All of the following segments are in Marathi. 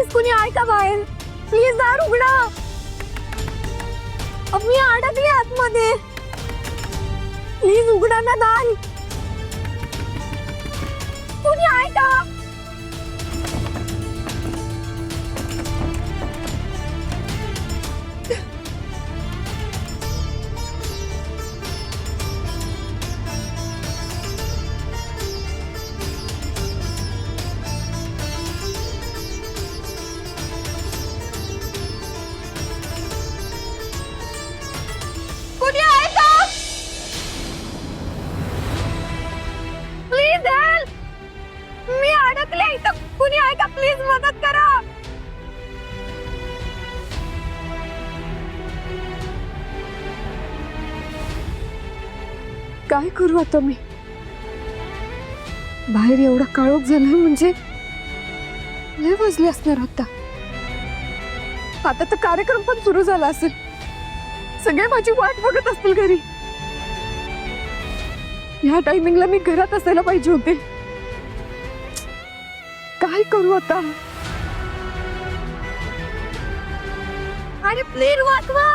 प्लीज कुणी आहे का बाहेर? प्लीज दार उघडा. मी अडकली आतमध्ये. प्लीज उघडा ना दार. कुणी आहे का? कुणी आहे का? Please help. मी अडकले इथं. कुणी आहे का? प्लीज मदत करा. काय करू आता मी? बाहेर एवढा काळोख झाला म्हणजे लय वाजले असणार आता. आता तर कार्यक्रम पण सुरू झाला असेल. सगळे माझी वाट बघत असतील घरी. ह्या टायमिंगला मी घरात असायला पाहिजे होते. काय करू आता? अरे प्लीज वाचवा.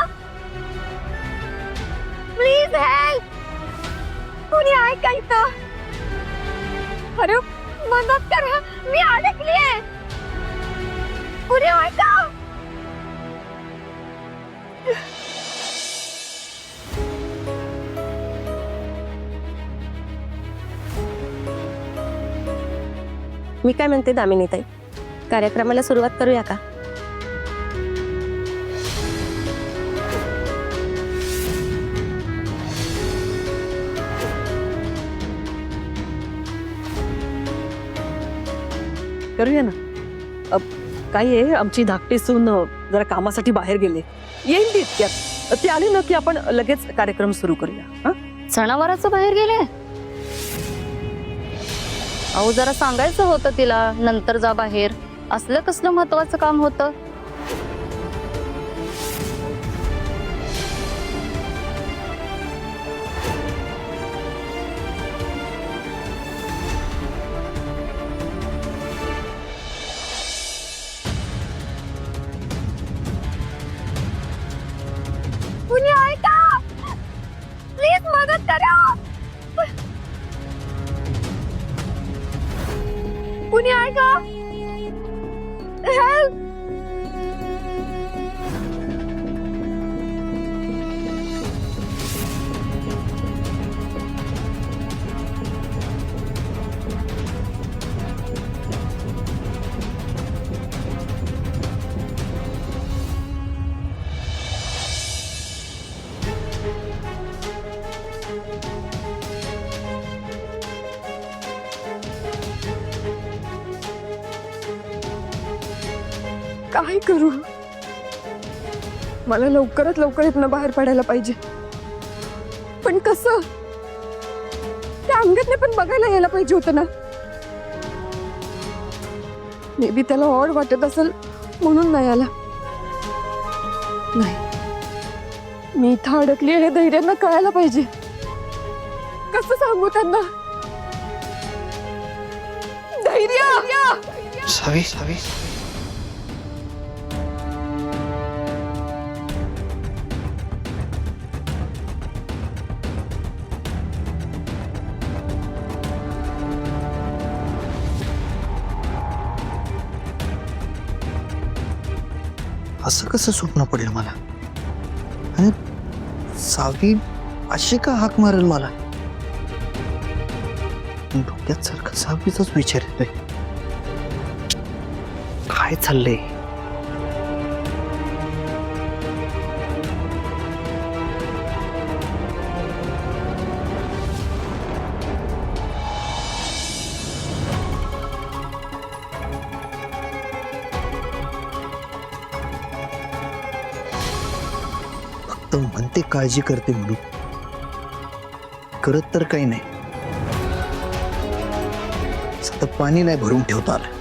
Please help. कुणी आहे का इथं? अरे मदत करा. मी अडकलीये. कुणी आहे का? मी काय म्हणते दामिनीताई, कार्यक्रमाला सुरुवात करूया का? करूया ना. काय आहे, आमची धाकटी सून जरा कामासाठी बाहेर गेले. येईल ती इतक्यात. ती आली ना की आपण लगेच कार्यक्रम सुरू करूया. हा, सणावाराचं बाहेर गेले. अहो जरा सांगायचं होतं तिला, नंतर जा बाहेर. असलं कसलं महत्वाचं काम होतं? कुणी आहे का? प्लीज मदत करा. कुणी आहे का? हेल्प. काय करू? मला लवकरात लवकर इथनं बाहेर पडायला पाहिजे. पण कसं? त्या अंगदने पण बघायला यायला पाहिजे होतं ना. मे बी त्याला ऑड वाटत असेल म्हणून नाही आला. नाही, मी इथं अडकली हे धैर्यांना कळायला पाहिजे. कसं सांगू त्यांना? धैर्य. सावी सावी असं कसं स्वप्न पडलं मला? आणि सावी अशी का हाक मारेल मला? डोक्यात सारखं सावीचाच विचार येतोय. काय चाललंय? फक्त म्हणते काळजी करते म्हणून, करत तर काही नाही. सतत पाणी नाही भरून ठेवता आलं.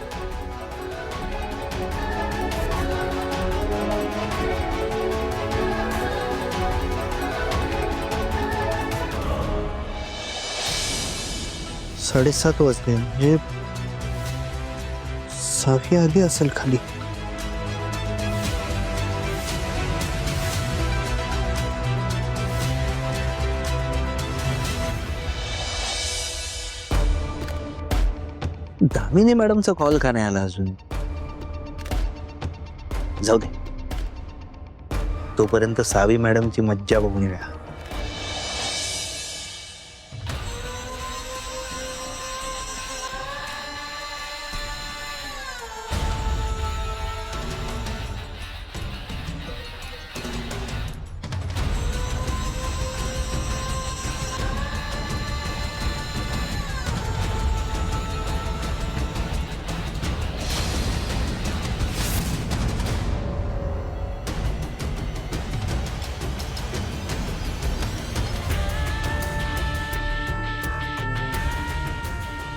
साडेसात वाजले म्हणजे सावी आली असेल खाली. दामिनी मॅडमचा कॉल का नाही आला अजून? जाऊ दे, तोपर्यंत सावी मॅडमची मज्जा बघून येऊया.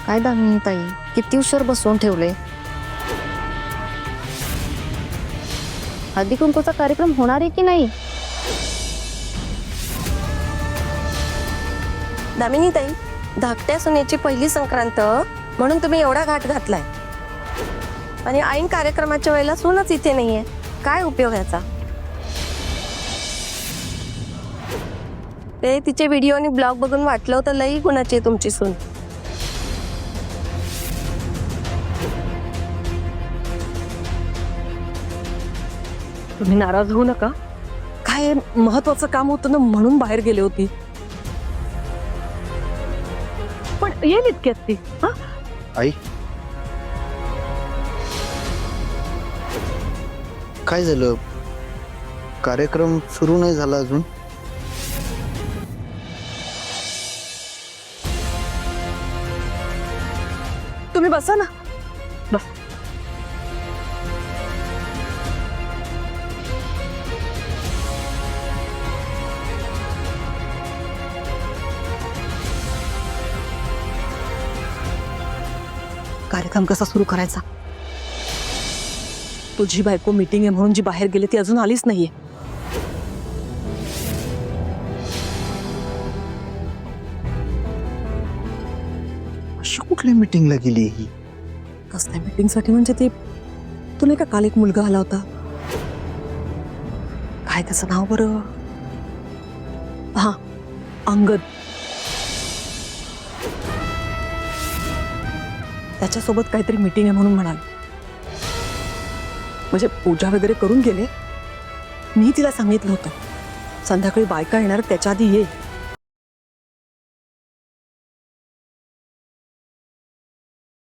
काय दामिनी ताई, किती उशीर बसवून ठेवले? हळदी कुंकूचा कार्यक्रम होणार आहे की नाही? दामिनी ताई, धाकट्या सुनेची पहिली संक्रांत म्हणून तुम्ही एवढा घाट घातलाय आणि ऐन कार्यक्रमाच्या वेळेला सूनच इथे नाहीये. काय उपयोग याचा? ते तिचे व्हिडिओ आणि ब्लॉग बघून वाटलं होतं लई गुणाची आहे तुमची सून. तुम्ही नाराज होऊ नका. काय महत्वाचं काम होतं ना म्हणून बाहेर गेले होती. पण येईल इतक्यात ती. हा, आई, काय झालं? कार्यक्रम सुरू नाही झाला अजून? तुम्ही बसा ना. बस. कार्यक्रम कसा सुरू करायचा? तुझी बायको मीटिंग आहे म्हणून जी बाहेर गेली ती अजून आलीच नाहीये. अशी कुठल्या मीटिंगला गेली ही? कसल्या मीटिंग साठी? म्हणजे ते तुला का काल एक मुलगा आला होता, काय त्याचं नाव बरं? हा, अंगद. त्याच्यासोबत काहीतरी मीटिंग आहे म्हणून म्हणाल. म्हणजे पूजा वगैरे करून गेले. मी तिला सांगितलं होतं संध्याकाळी बायका येणार त्याच्या आधी ये.